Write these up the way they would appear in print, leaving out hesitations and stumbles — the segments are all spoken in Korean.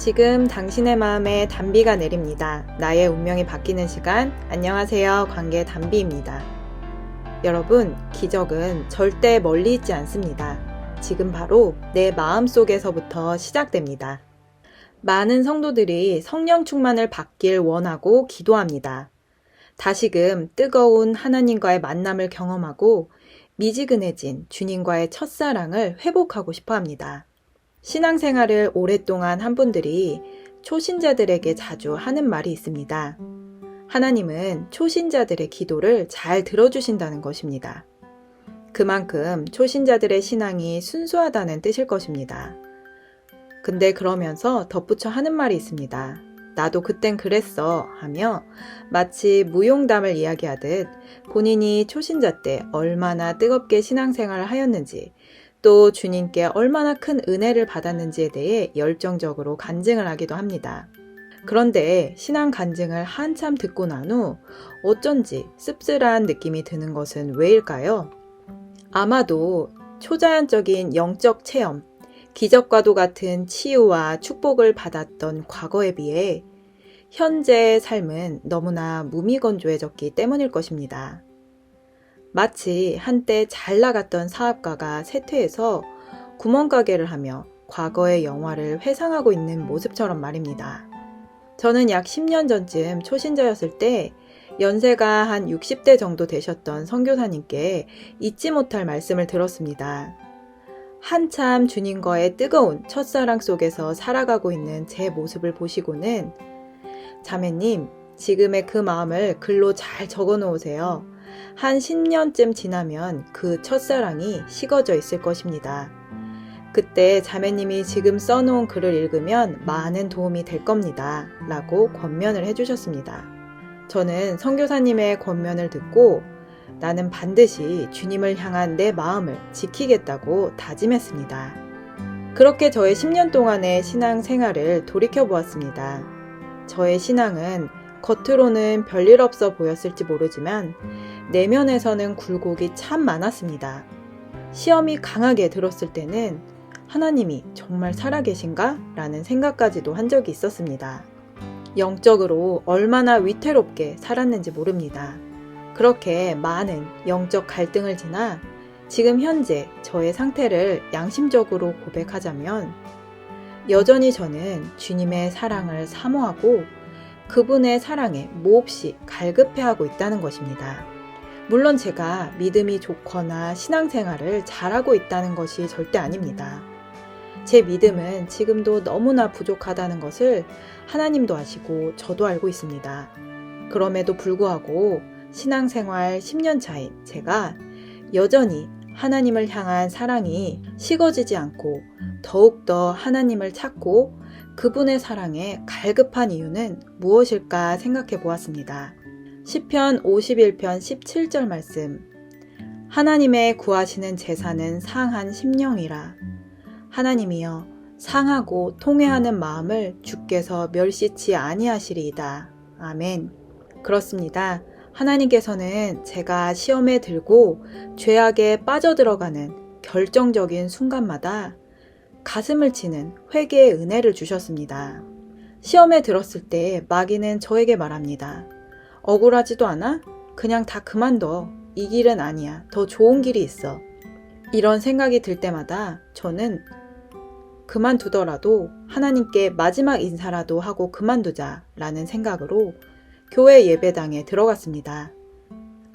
지금 당신의 마음에 단비가 내립니다. 나의 운명이 바뀌는 시간. 안녕하세요. 관계 단비입니다. 여러분, 기적은 절대 멀리 있지 않습니다. 지금 바로 내 마음 속에서부터 시작됩니다. 많은 성도들이 성령 충만을 받길 원하고 기도합니다. 다시금 뜨거운 하나님과의 만남을 경험하고 미지근해진 주님과의 첫사랑을 회복하고 싶어 합니다. 신앙생활을 오랫동안 한 분들이 초신자들에게 자주 하는 말이 있습니다. 하나님은 초신자들의 기도를 잘 들어주신다는 것입니다. 그만큼 초신자들의 신앙이 순수하다는 뜻일 것입니다. 근데 그러면서 덧붙여 하는 말이 있습니다. 나도 그땐 그랬어 하며 마치 무용담을 이야기하듯 본인이 초신자 때 얼마나 뜨겁게 신앙생활을 하였는지 또 주님께 얼마나 큰 은혜를 받았는지에 대해 열정적으로 간증을 하기도 합니다. 그런데 신앙 간증을 한참 듣고 난 후 어쩐지 씁쓸한 느낌이 드는 것은 왜일까요? 아마도 초자연적인 영적 체험, 기적과도 같은 치유와 축복을 받았던 과거에 비해 현재의 삶은 너무나 무미건조해졌기 때문일 것입니다. 마치 한때 잘 나갔던 사업가가 쇠퇴해서 구멍가게를 하며 과거의 영화를 회상하고 있는 모습처럼 말입니다. 저는 약 10년 전쯤 초신자였을 때 연세가 한 60대 정도 되셨던 선교사님께 잊지 못할 말씀을 들었습니다. 한참 주님과의 뜨거운 첫사랑 속에서 살아가고 있는 제 모습을 보시고는 자매님, 지금의 그 마음을 글로 잘 적어 놓으세요. 한 10년쯤 지나면 그 첫사랑이 식어져 있을 것입니다. 그때 자매님이 지금 써놓은 글을 읽으면 많은 도움이 될 겁니다. 라고 권면을 해주셨습니다. 저는 선교사님의 권면을 듣고 나는 반드시 주님을 향한 내 마음을 지키겠다고 다짐했습니다. 그렇게 저의 10년 동안의 신앙 생활을 돌이켜보았습니다. 저의 신앙은 겉으로는 별일 없어 보였을지 모르지만 내면에서는 굴곡이 참 많았습니다. 시험이 강하게 들었을 때는 하나님이 정말 살아계신가? 라는 생각까지도 한 적이 있었습니다. 영적으로 얼마나 위태롭게 살았는지 모릅니다. 그렇게 많은 영적 갈등을 지나 지금 현재 저의 상태를 양심적으로 고백하자면 여전히 저는 주님의 사랑을 사모하고 그분의 사랑에 몹시 갈급해하고 있다는 것입니다. 물론 제가 믿음이 좋거나 신앙생활을 잘하고 있다는 것이 절대 아닙니다. 제 믿음은 지금도 너무나 부족하다는 것을 하나님도 아시고 저도 알고 있습니다. 그럼에도 불구하고 신앙생활 10년 차인 제가 여전히 하나님을 향한 사랑이 식어지지 않고 더욱더 하나님을 찾고 그분의 사랑에 갈급한 이유는 무엇일까 생각해 보았습니다. 시편 51편 17절 말씀. 하나님의 구하시는 제사는 상한 심령이라. 하나님이여 상하고 통회하는 마음을 주께서 멸시치 아니하시리이다. 아멘. 그렇습니다. 하나님께서는 제가 시험에 들고 죄악에 빠져들어가는 결정적인 순간마다 가슴을 치는 회개의 은혜를 주셨습니다. 시험에 들었을 때 마귀는 저에게 말합니다. 억울하지도 않아? 그냥 다 그만둬. 이 길은 아니야. 더 좋은 길이 있어. 이런 생각이 들 때마다 저는 그만두더라도 하나님께 마지막 인사라도 하고 그만두자 라는 생각으로 교회 예배당에 들어갔습니다.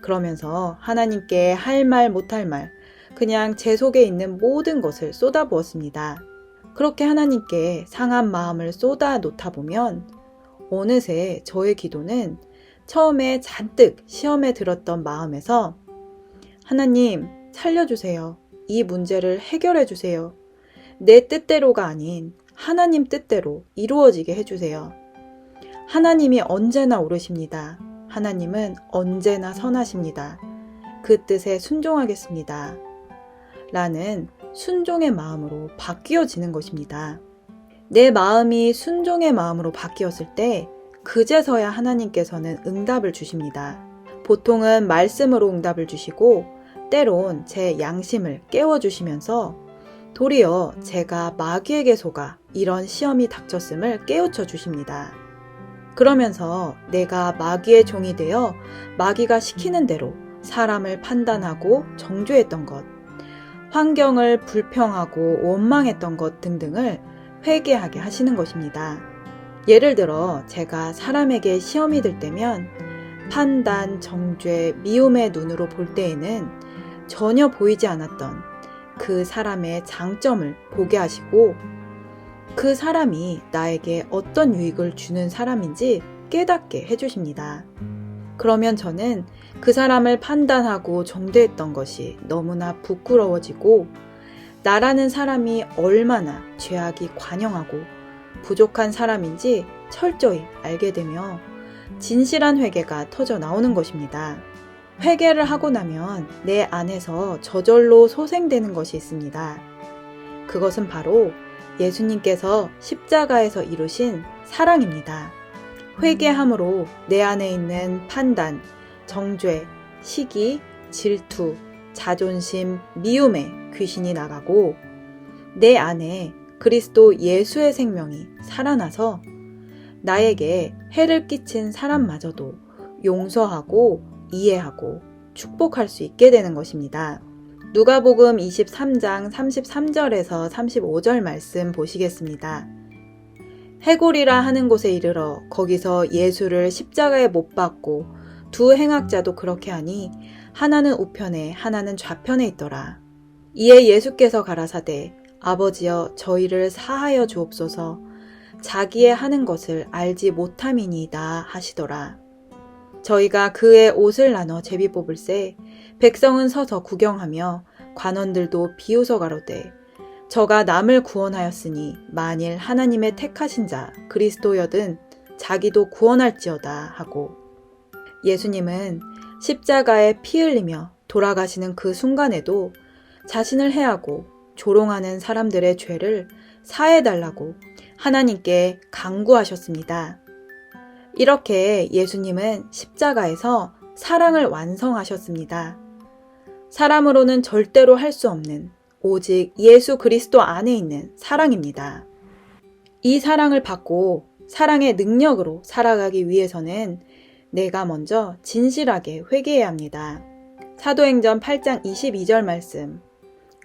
그러면서 하나님께 할 말 못할 말 그냥 제 속에 있는 모든 것을 쏟아부었습니다. 그렇게 하나님께 상한 마음을 쏟아 놓다 보면 어느새 저의 기도는 처음에 잔뜩 시험에 들었던 마음에서 하나님 살려주세요. 이 문제를 해결해 주세요. 내 뜻대로가 아닌 하나님 뜻대로 이루어지게 해주세요. 하나님이 언제나 옳으십니다. 하나님은 언제나 선하십니다. 그 뜻에 순종하겠습니다. 라는 순종의 마음으로 바뀌어지는 것입니다. 내 마음이 순종의 마음으로 바뀌었을 때 그제서야 하나님께서는 응답을 주십니다. 보통은 말씀으로 응답을 주시고 때론 제 양심을 깨워주시면서 도리어 제가 마귀에게 속아 이런 시험이 닥쳤음을 깨우쳐 주십니다. 그러면서 내가 마귀의 종이 되어 마귀가 시키는 대로 사람을 판단하고 정죄했던 것, 환경을 불평하고 원망했던 것 등등을 회개하게 하시는 것입니다. 예를 들어 제가 사람에게 시험이 들 때면 판단, 정죄, 미움의 눈으로 볼 때에는 전혀 보이지 않았던 그 사람의 장점을 보게 하시고 그 사람이 나에게 어떤 유익을 주는 사람인지 깨닫게 해주십니다. 그러면 저는 그 사람을 판단하고 정죄했던 것이 너무나 부끄러워지고 나라는 사람이 얼마나 죄악이 관영하고 부족한 사람인지 철저히 알게 되며 진실한 회개가 터져 나오는 것입니다. 회개를 하고 나면 내 안에서 저절로 소생되는 것이 있습니다. 그것은 바로 예수님께서 십자가에서 이루신 사랑입니다. 회개함으로 내 안에 있는 판단, 정죄, 시기, 질투, 자존심, 미움의 귀신이 나가고 내 안에 그리스도 예수의 생명이 살아나서 나에게 해를 끼친 사람마저도 용서하고 이해하고 축복할 수 있게 되는 것입니다. 누가복음 23장 33절에서 35절 말씀 보시겠습니다. 해골이라 하는 곳에 이르러 거기서 예수를 십자가에 못 박고 두 행악자도 그렇게 하니 하나는 우편에 하나는 좌편에 있더라. 이에 예수께서 가라사대 아버지여 저희를 사하여 주옵소서 자기의 하는 것을 알지 못함이니이다 하시더라. 저희가 그의 옷을 나눠 제비 뽑을새 백성은 서서 구경하며 관원들도 비웃어 가로되 저가 남을 구원하였으니 만일 하나님의 택하신 자 그리스도여든 자기도 구원할지어다 하고 예수님은 십자가에 피 흘리며 돌아가시는 그 순간에도 자신을 해하고 조롱하는 사람들의 죄를 사해달라고 하나님께 간구하셨습니다. 이렇게 예수님은 십자가에서 사랑을 완성하셨습니다. 사람으로는 절대로 할 수 없는 오직 예수 그리스도 안에 있는 사랑입니다. 이 사랑을 받고 사랑의 능력으로 살아가기 위해서는 내가 먼저 진실하게 회개해야 합니다. 사도행전 8장 22절 말씀.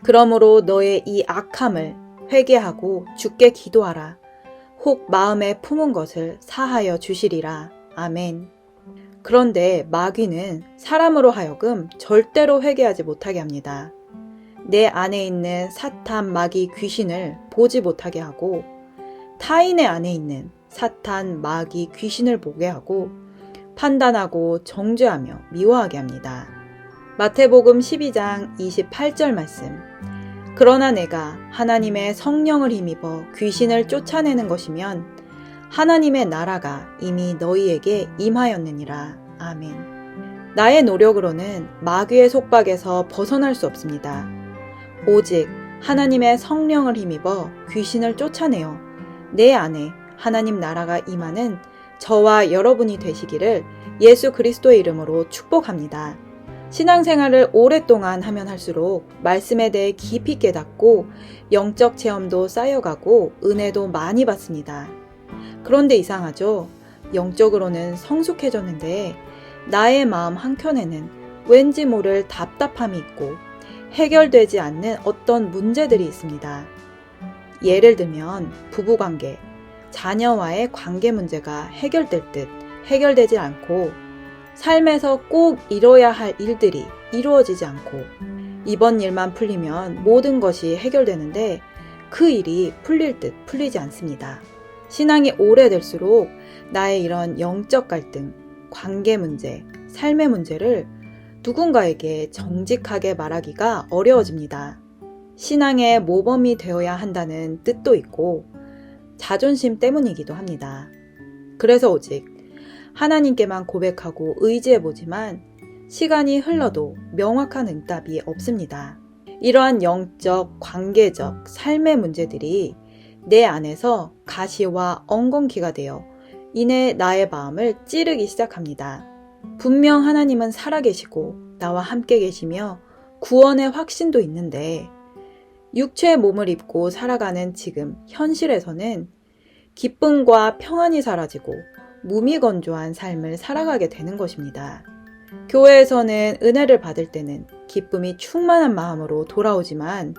그러므로 너의 이 악함을 회개하고 주께 기도하라. 혹 마음에 품은 것을 사하여 주시리라. 아멘. 그런데 마귀는 사람으로 하여금 절대로 회개하지 못하게 합니다. 내 안에 있는 사탄, 마귀, 귀신을 보지 못하게 하고 타인의 안에 있는 사탄, 마귀, 귀신을 보게 하고 판단하고 정죄하며 미워하게 합니다. 마태복음 12장 28절 말씀. 그러나 내가 하나님의 성령을 힘입어 귀신을 쫓아내는 것이면 하나님의 나라가 이미 너희에게 임하였느니라. 아멘. 나의 노력으로는 마귀의 속박에서 벗어날 수 없습니다. 오직 하나님의 성령을 힘입어 귀신을 쫓아내어 내 안에 하나님 나라가 임하는 저와 여러분이 되시기를 예수 그리스도의 이름으로 축복합니다. 신앙생활을 오랫동안 하면 할수록 말씀에 대해 깊이 깨닫고 영적 체험도 쌓여가고 은혜도 많이 받습니다. 그런데 이상하죠? 영적으로는 성숙해졌는데 나의 마음 한켠에는 왠지 모를 답답함이 있고 해결되지 않는 어떤 문제들이 있습니다. 예를 들면 부부관계, 자녀와의 관계 문제가 해결될 듯 해결되지 않고 삶에서 꼭 이뤄야 할 일들이 이루어지지 않고 이번 일만 풀리면 모든 것이 해결되는데 그 일이 풀릴 듯 풀리지 않습니다. 신앙이 오래될수록 나의 이런 영적 갈등, 관계 문제, 삶의 문제를 누군가에게 정직하게 말하기가 어려워집니다. 신앙의 모범이 되어야 한다는 뜻도 있고 자존심 때문이기도 합니다. 그래서 오직 하나님께만 고백하고 의지해보지만 시간이 흘러도 명확한 응답이 없습니다. 이러한 영적, 관계적, 삶의 문제들이 내 안에서 가시와 엉겅퀴가 되어 이내 나의 마음을 찌르기 시작합니다. 분명 하나님은 살아계시고 나와 함께 계시며 구원의 확신도 있는데 육체의 몸을 입고 살아가는 지금 현실에서는 기쁨과 평안이 사라지고 무미건조한 삶을 살아가게 되는 것입니다. 교회에서는 은혜를 받을 때는 기쁨이 충만한 마음으로 돌아오지만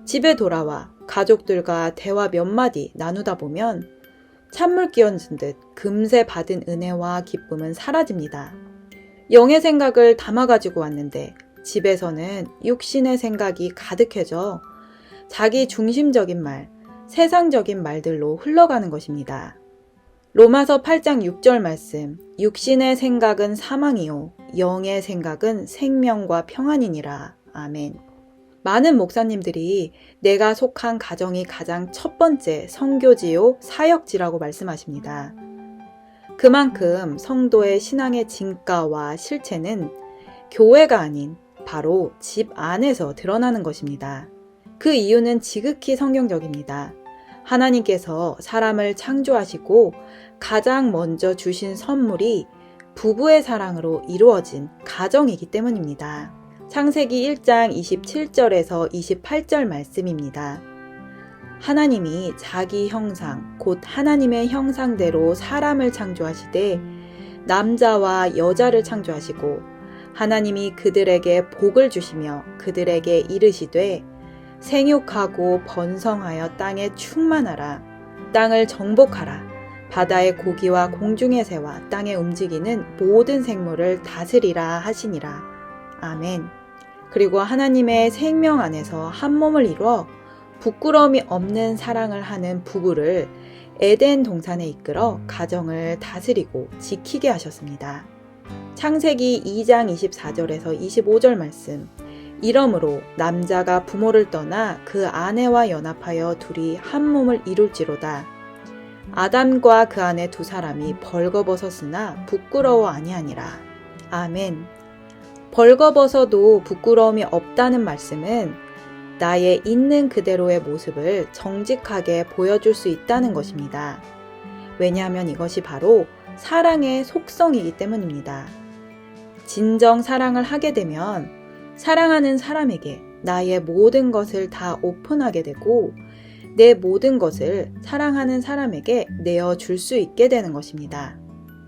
집에 돌아와 가족들과 대화 몇 마디 나누다 보면 찬물 끼얹은 듯 금세 받은 은혜와 기쁨은 사라집니다. 영의 생각을 담아가지고 왔는데 집에서는 육신의 생각이 가득해져 자기 중심적인 말, 세상적인 말들로 흘러가는 것입니다. 로마서 8장 6절 말씀, 육신의 생각은 사망이요 영의 생각은 생명과 평안이니라. 아멘. 많은 목사님들이 내가 속한 가정이 가장 첫 번째 선교지요 사역지라고 말씀하십니다. 그만큼 성도의 신앙의 진가와 실체는 교회가 아닌 바로 집 안에서 드러나는 것입니다. 그 이유는 지극히 성경적입니다. 하나님께서 사람을 창조하시고 가장 먼저 주신 선물이 부부의 사랑으로 이루어진 가정이기 때문입니다. 창세기 1장 27절에서 28절 말씀입니다. 하나님이 자기 형상, 곧 하나님의 형상대로 사람을 창조하시되 남자와 여자를 창조하시고 하나님이 그들에게 복을 주시며 그들에게 이르시되 생육하고 번성하여 땅에 충만하라. 땅을 정복하라. 바다의 고기와 공중의 새와 땅에 움직이는 모든 생물을 다스리라 하시니라. 아멘. 그리고 하나님의 생명 안에서 한 몸을 이루어 부끄러움이 없는 사랑을 하는 부부를 에덴 동산에 이끌어 가정을 다스리고 지키게 하셨습니다. 창세기 2장 24절에서 25절 말씀. 이러므로 남자가 부모를 떠나 그 아내와 연합하여 둘이 한 몸을 이룰지로다. 아담과 그 아내 두 사람이 벌거벗었으나 부끄러워 아니하니라. 아멘. 벌거벗어도 부끄러움이 없다는 말씀은 나의 있는 그대로의 모습을 정직하게 보여줄 수 있다는 것입니다. 왜냐하면 이것이 바로 사랑의 속성이기 때문입니다. 진정 사랑을 하게 되면 사랑하는 사람에게 나의 모든 것을 다 오픈하게 되고 내 모든 것을 사랑하는 사람에게 내어줄 수 있게 되는 것입니다.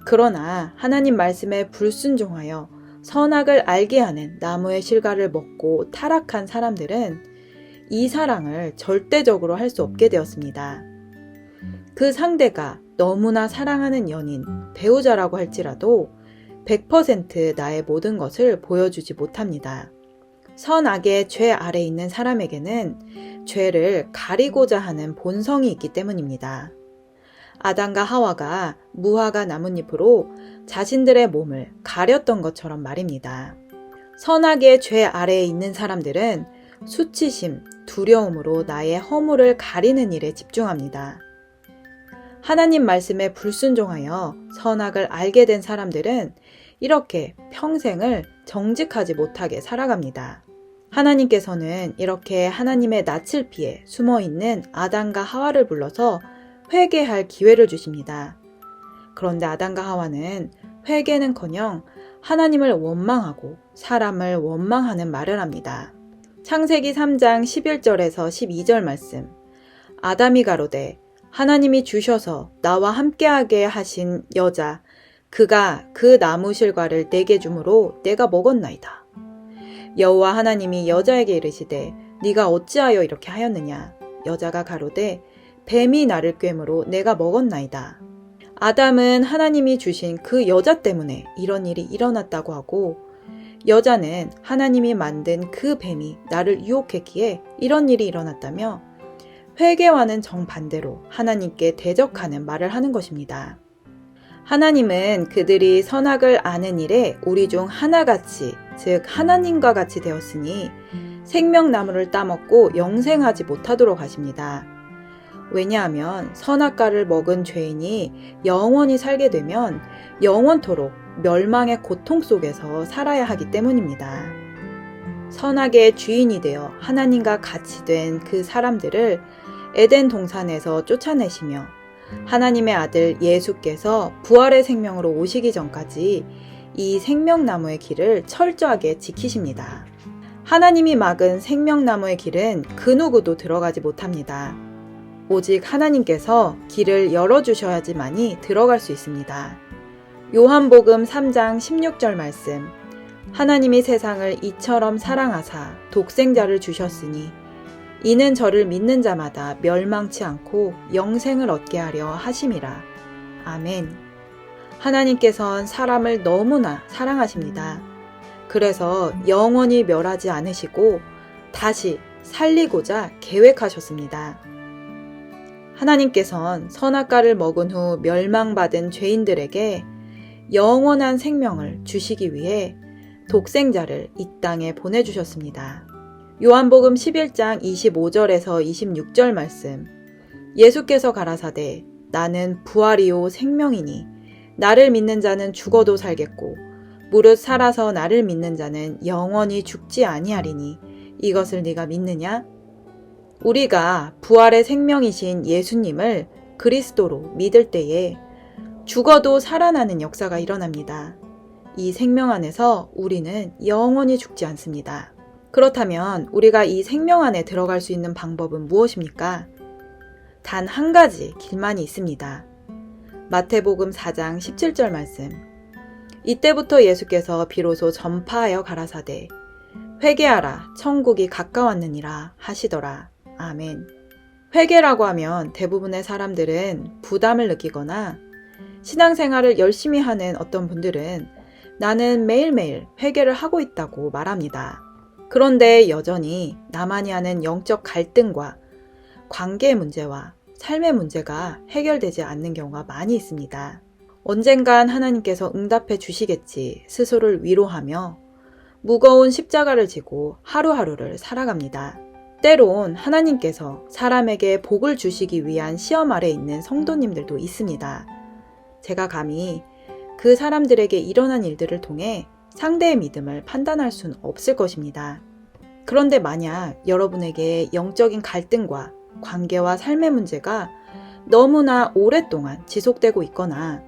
그러나 하나님 말씀에 불순종하여 선악을 알게 하는 나무의 실과를 먹고 타락한 사람들은 이 사랑을 절대적으로 할 수 없게 되었습니다. 그 상대가 너무나 사랑하는 연인, 배우자라고 할지라도 100% 나의 모든 것을 보여주지 못합니다. 선악의 죄 아래 있는 사람에게는 죄를 가리고자 하는 본성이 있기 때문입니다. 아담과 하와가 무화과 나뭇잎으로 자신들의 몸을 가렸던 것처럼 말입니다. 선악의 죄 아래에 있는 사람들은 수치심, 두려움으로 나의 허물을 가리는 일에 집중합니다. 하나님 말씀에 불순종하여 선악을 알게 된 사람들은 이렇게 평생을 정직하지 못하게 살아갑니다. 하나님께서는 이렇게 하나님의 낯을 피해 숨어있는 아담과 하와를 불러서 회개할 기회를 주십니다. 그런데 아담과 하와는 회개는커녕 하나님을 원망하고 사람을 원망하는 말을 합니다. 창세기 3장 11절에서 12절 말씀. 아담이 가로되 하나님이 주셔서 나와 함께하게 하신 여자 그가 그 나무 실과를 내게 주므로 내가 먹었나이다. 여호와 하나님이 여자에게 이르시되 네가 어찌하여 이렇게 하였느냐. 여자가 가로되 뱀이 나를 꿰므로 내가 먹었나이다. 아담은 하나님이 주신 그 여자 때문에 이런 일이 일어났다고 하고 여자는 하나님이 만든 그 뱀이 나를 유혹했기에 이런 일이 일어났다며 회개와는 정반대로 하나님께 대적하는 말을 하는 것입니다. 하나님은 그들이 선악을 아는 일에 우리 중 하나같이, 즉 하나님과 같이 되었으니 생명나무를 따먹고 영생하지 못하도록 하십니다. 왜냐하면 선악과를 먹은 죄인이 영원히 살게 되면 영원토록 멸망의 고통 속에서 살아야 하기 때문입니다. 선악의 주인이 되어 하나님과 같이 된 그 사람들을 에덴 동산에서 쫓아내시며 하나님의 아들 예수께서 부활의 생명으로 오시기 전까지 이 생명나무의 길을 철저하게 지키십니다. 하나님이 막은 생명나무의 길은 그 누구도 들어가지 못합니다. 오직 하나님께서 길을 열어주셔야지만이 들어갈 수 있습니다. 요한복음 3장 16절 말씀. 하나님이 세상을 이처럼 사랑하사 독생자를 주셨으니 이는 저를 믿는 자마다 멸망치 않고 영생을 얻게 하려 하심이라. 아멘. 하나님께선 사람을 너무나 사랑하십니다. 그래서 영원히 멸하지 않으시고 다시 살리고자 계획하셨습니다. 하나님께선 선악과를 먹은 후 멸망받은 죄인들에게 영원한 생명을 주시기 위해 독생자를 이 땅에 보내주셨습니다. 요한복음 11장 25절에서 26절 말씀. 예수께서 가라사대 나는 부활이요 생명이니 나를 믿는 자는 죽어도 살겠고 무릇 살아서 나를 믿는 자는 영원히 죽지 아니하리니 이것을 네가 믿느냐? 우리가 부활의 생명이신 예수님을 그리스도로 믿을 때에 죽어도 살아나는 역사가 일어납니다. 이 생명 안에서 우리는 영원히 죽지 않습니다. 그렇다면 우리가 이 생명 안에 들어갈 수 있는 방법은 무엇입니까? 단 한 가지 길만이 있습니다. 마태복음 4장 17절 말씀. 이때부터 예수께서 비로소 전파하여 가라사대 회개하라 천국이 가까웠느니라 하시더라. 아멘. 회개라고 하면 대부분의 사람들은 부담을 느끼거나 신앙생활을 열심히 하는 어떤 분들은 나는 매일매일 회개를 하고 있다고 말합니다. 그런데 여전히 나만이 아는 영적 갈등과 관계의 문제와 삶의 문제가 해결되지 않는 경우가 많이 있습니다. 언젠간 하나님께서 응답해 주시겠지 스스로를 위로하며 무거운 십자가를 지고 하루하루를 살아갑니다. 때론 하나님께서 사람에게 복을 주시기 위한 시험 아래 있는 성도님들도 있습니다. 제가 감히 그 사람들에게 일어난 일들을 통해 상대의 믿음을 판단할 수는 없을 것입니다. 그런데 만약 여러분에게 영적인 갈등과 관계와 삶의 문제가 너무나 오랫동안 지속되고 있거나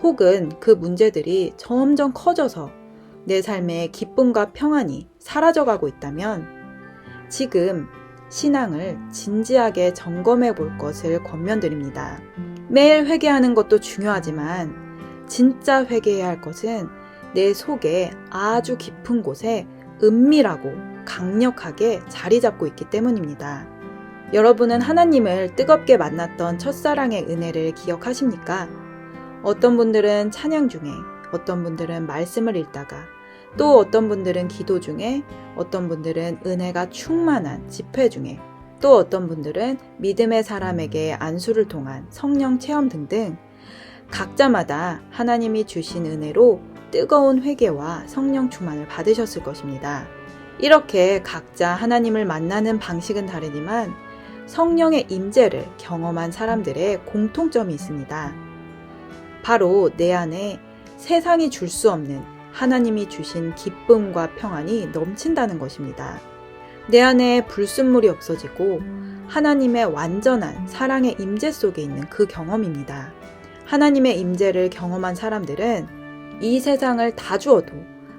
혹은 그 문제들이 점점 커져서 내 삶의 기쁨과 평안이 사라져가고 있다면 지금 신앙을 진지하게 점검해 볼 것을 권면드립니다. 매일 회개하는 것도 중요하지만 진짜 회개해야 할 것은 내 속에 아주 깊은 곳에 은밀하고 강력하게 자리 잡고 있기 때문입니다. 여러분은 하나님을 뜨겁게 만났던 첫사랑의 은혜를 기억하십니까? 어떤 분들은 찬양 중에, 어떤 분들은 말씀을 읽다가, 또 어떤 분들은 기도 중에, 어떤 분들은 은혜가 충만한 집회 중에, 또 어떤 분들은 믿음의 사람에게 안수를 통한 성령 체험 등등 각자마다 하나님이 주신 은혜로 뜨거운 회개와 성령 충만을 받으셨을 것입니다. 이렇게 각자 하나님을 만나는 방식은 다르지만 성령의 임재를 경험한 사람들의 공통점이 있습니다. 바로 내 안에 세상이 줄 수 없는 하나님이 주신 기쁨과 평안이 넘친다는 것입니다. 내 안에 불순물이 없어지고 하나님의 완전한 사랑의 임재 속에 있는 그 경험입니다. 하나님의 임재를 경험한 사람들은 이 세상을 다 주어도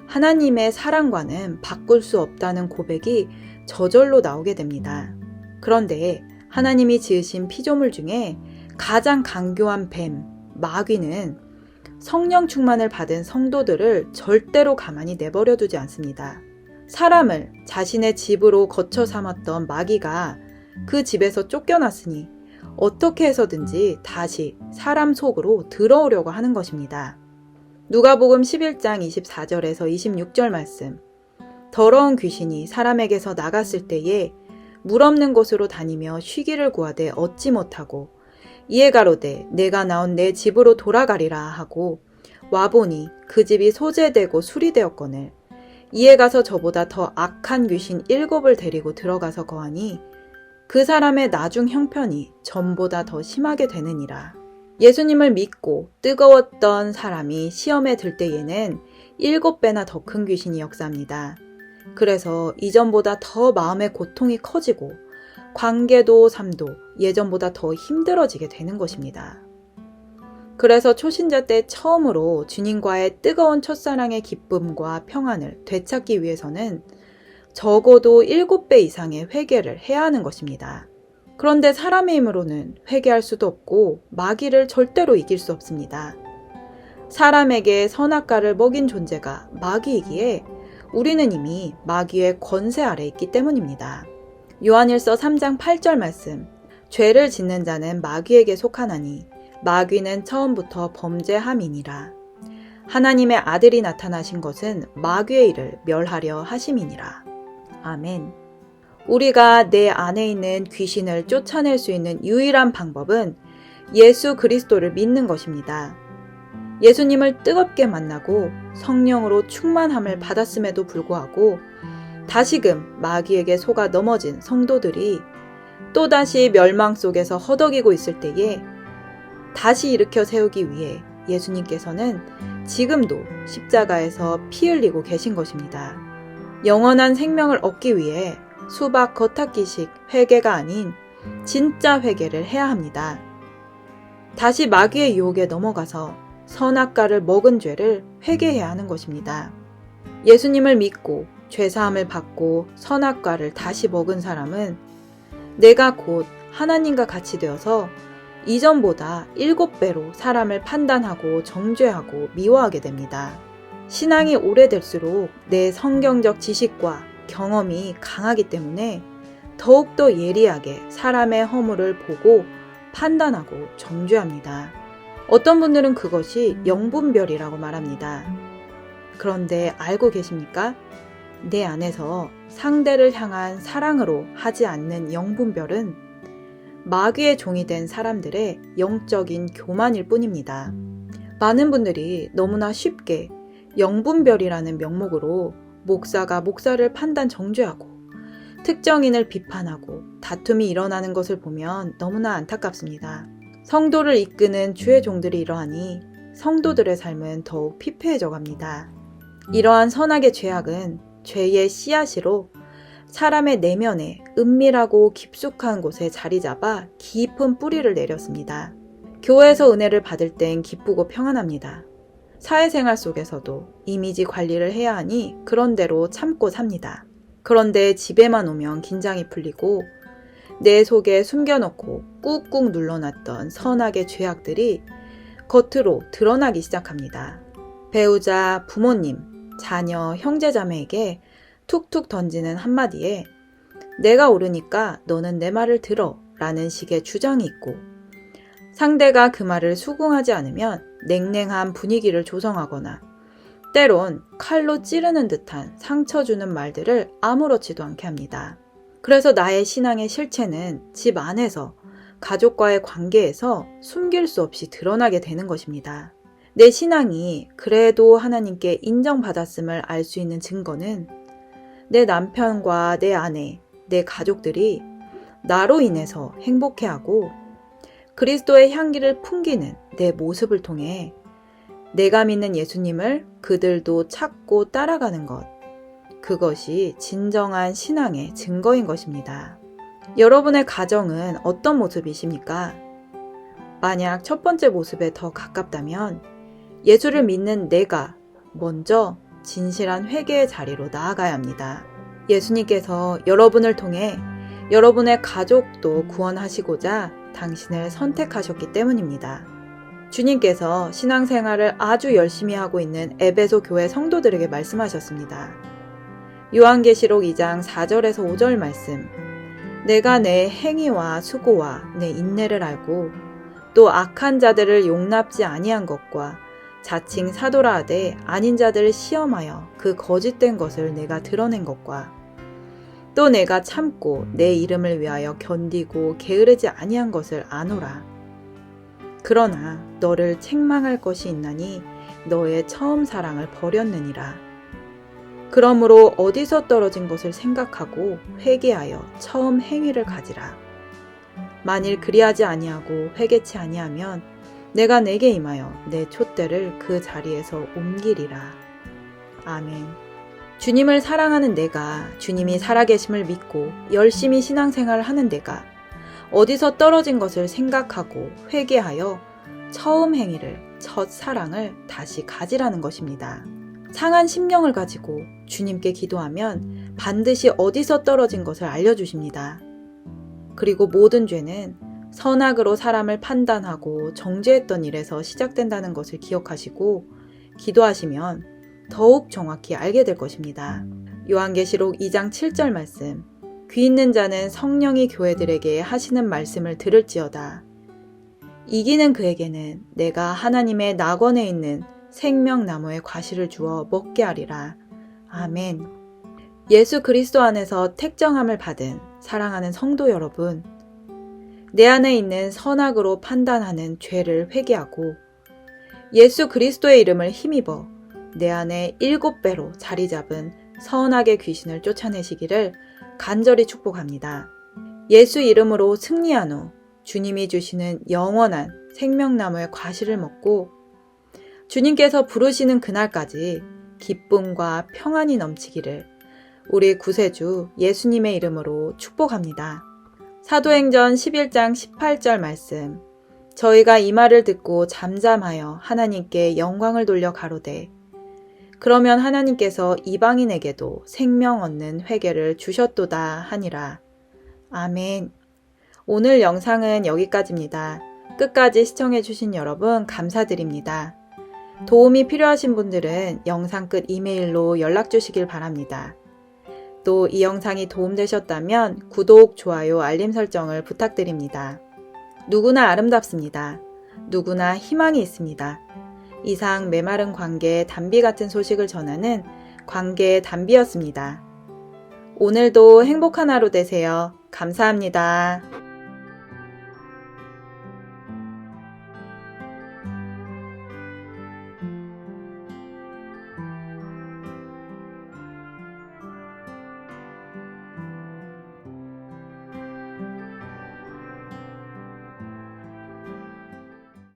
하나님의 사랑과는 바꿀 수 없다는 고백이 저절로 나오게 됩니다. 그런데 하나님이 지으신 피조물 중에 가장 강교한 뱀, 마귀는 성령 충만을 받은 성도들을 절대로 가만히 내버려 두지 않습니다. 사람을 자신의 집으로 거처 삼았던 마귀가 그 집에서 쫓겨났으니 어떻게 해서든지 다시 사람 속으로 들어오려고 하는 것입니다. 누가복음 11장 24절에서 26절 말씀. 더러운 귀신이 사람에게서 나갔을 때에 물 없는 곳으로 다니며 쉬기를 구하되 얻지 못하고 이에 가로되 내가 나온 내 집으로 돌아가리라 하고 와보니 그 집이 소재되고 수리되었거늘 이에 가서 저보다 더 악한 귀신 7을 데리고 들어가서 거하니 그 사람의 나중 형편이 전보다 더 심하게 되느니라. 예수님을 믿고 뜨거웠던 사람이 시험에 들 때에는 7배나 더 큰 귀신이 역사합니다. 그래서 이전보다 더 마음의 고통이 커지고 관계도 삶도 예전보다 더 힘들어지게 되는 것입니다. 그래서 초신자 때 처음으로 주님과의 뜨거운 첫사랑의 기쁨과 평안을 되찾기 위해서는 적어도 7배 이상의 회개를 해야 하는 것입니다. 그런데 사람의 힘으로는 회개할 수도 없고 마귀를 절대로 이길 수 없습니다. 사람에게 선악과를 먹인 존재가 마귀이기에 우리는 이미 마귀의 권세 아래 있기 때문입니다. 요한일서 3장 8절 말씀, 죄를 짓는 자는 마귀에게 속하나니 마귀는 처음부터 범죄함이니라. 하나님의 아들이 나타나신 것은 마귀의 일을 멸하려 하심이니라. 아멘. 우리가 내 안에 있는 귀신을 쫓아낼 수 있는 유일한 방법은 예수 그리스도를 믿는 것입니다. 예수님을 뜨겁게 만나고 성령으로 충만함을 받았음에도 불구하고 다시금 마귀에게 속아 넘어진 성도들이 또다시 멸망 속에서 허덕이고 있을 때에 다시 일으켜 세우기 위해 예수님께서는 지금도 십자가에서 피 흘리고 계신 것입니다. 영원한 생명을 얻기 위해 수박 겉핥기식 회개가 아닌 진짜 회개를 해야 합니다. 다시 마귀의 유혹에 넘어가서 선악과를 먹은 죄를 회개해야 하는 것입니다. 예수님을 믿고 죄사함을 받고 선악과를 다시 먹은 사람은 내가 곧 하나님과 같이 되어서 이전보다 7배로 사람을 판단하고 정죄하고 미워하게 됩니다. 신앙이 오래될수록 내 성경적 지식과 경험이 강하기 때문에 더욱더 예리하게 사람의 허물을 보고 판단하고 정죄합니다. 어떤 분들은 그것이 영분별이라고 말합니다. 그런데 알고 계십니까? 내 안에서 상대를 향한 사랑으로 하지 않는 영분별은 마귀의 종이 된 사람들의 영적인 교만일 뿐입니다. 많은 분들이 너무나 쉽게 영분별이라는 명목으로 목사가 목사를 판단 정죄하고 특정인을 비판하고 다툼이 일어나는 것을 보면 너무나 안타깝습니다. 성도를 이끄는 주의 종들이 이러하니 성도들의 삶은 더욱 피폐해져 갑니다. 이러한 선악의 죄악은 죄의 씨앗으로 사람의 내면에 은밀하고 깊숙한 곳에 자리 잡아 깊은 뿌리를 내렸습니다. 교회에서 은혜를 받을 땐 기쁘고 평안합니다. 사회생활 속에서도 이미지 관리를 해야 하니 그런 대로 참고 삽니다. 그런데 집에만 오면 긴장이 풀리고 내 속에 숨겨놓고 꾹꾹 눌러놨던 선악의 죄악들이 겉으로 드러나기 시작합니다. 배우자, 부모님, 자녀, 형제자매에게 툭툭 던지는 한마디에 내가 옳으니까 너는 내 말을 들어 라는 식의 주장이 있고 상대가 그 말을 수긍하지 않으면 냉랭한 분위기를 조성하거나 때론 칼로 찌르는 듯한 상처 주는 말들을 아무렇지도 않게 합니다. 그래서 나의 신앙의 실체는 집 안에서 가족과의 관계에서 숨길 수 없이 드러나게 되는 것입니다. 내 신앙이 그래도 하나님께 인정받았음을 알 수 있는 증거는 내 남편과 내 아내, 내 가족들이 나로 인해서 행복해하고 그리스도의 향기를 풍기는 내 모습을 통해 내가 믿는 예수님을 그들도 찾고 따라가는 것, 그것이 진정한 신앙의 증거인 것입니다. 여러분의 가정은 어떤 모습이십니까? 만약 첫 번째 모습에 더 가깝다면 예수를 믿는 내가 먼저 진실한 회개의 자리로 나아가야 합니다. 예수님께서 여러분을 통해 여러분의 가족도 구원하시고자 당신을 선택하셨기 때문입니다. 주님께서 신앙생활을 아주 열심히 하고 있는 에베소 교회 성도들에게 말씀하셨습니다. 요한계시록 2장 4절에서 5절 말씀, 내가 내 행위와 수고와 내 인내를 알고 또 악한 자들을 용납지 아니한 것과 자칭 사도라 하되 아닌 자들을 시험하여 그 거짓된 것을 내가 드러낸 것과 또 내가 참고 내 이름을 위하여 견디고 게으르지 아니한 것을 아노라. 그러나 너를 책망할 것이 있나니 너의 처음 사랑을 버렸느니라. 그러므로 어디서 떨어진 것을 생각하고 회개하여 처음 행위를 가지라. 만일 그리하지 아니하고 회개치 아니하면 내가 내게 임하여 내 촛대를 그 자리에서 옮기리라. 아멘. 주님을 사랑하는 내가, 주님이 살아계심을 믿고 열심히 신앙생활을 하는 내가 어디서 떨어진 것을 생각하고 회개하여 처음 행위를, 첫 사랑을 다시 가지라는 것입니다. 상한 심령을 가지고 주님께 기도하면 반드시 어디서 떨어진 것을 알려주십니다. 그리고 모든 죄는 선악으로 사람을 판단하고 정죄했던 일에서 시작된다는 것을 기억하시고 기도하시면 더욱 정확히 알게 될 것입니다. 요한계시록 2장 7절 말씀. 귀 있는 자는 성령이 교회들에게 하시는 말씀을 들을지어다. 이기는 그에게는 내가 하나님의 낙원에 있는 생명나무의 과실을 주어 먹게 하리라. 아멘. 예수 그리스도 안에서 택정함을 받은 사랑하는 성도 여러분, 내 안에 있는 선악으로 판단하는 죄를 회개하고 예수 그리스도의 이름을 힘입어 내 안에 7배로 자리 잡은 선악의 귀신을 쫓아내시기를 간절히 축복합니다. 예수 이름으로 승리한 후 주님이 주시는 영원한 생명나무의 과실을 먹고 주님께서 부르시는 그날까지 기쁨과 평안이 넘치기를 우리 구세주 예수님의 이름으로 축복합니다. 사도행전 11장 18절 말씀. 저희가 이 말을 듣고 잠잠하여 하나님께 영광을 돌려 가로되 그러면 하나님께서 이방인에게도 생명 얻는 회개를 주셨도다 하니라. 아멘. 오늘 영상은 여기까지입니다. 끝까지 시청해주신 여러분 감사드립니다. 도움이 필요하신 분들은 영상 끝 이메일로 연락 주시길 바랍니다. 또 이 영상이 도움되셨다면 구독, 좋아요, 알림 설정을 부탁드립니다. 누구나 아름답습니다. 누구나 희망이 있습니다. 이상 메마른 관계 담비 같은 소식을 전하는 관계 담비였습니다. 오늘도 행복한 하루 되세요. 감사합니다.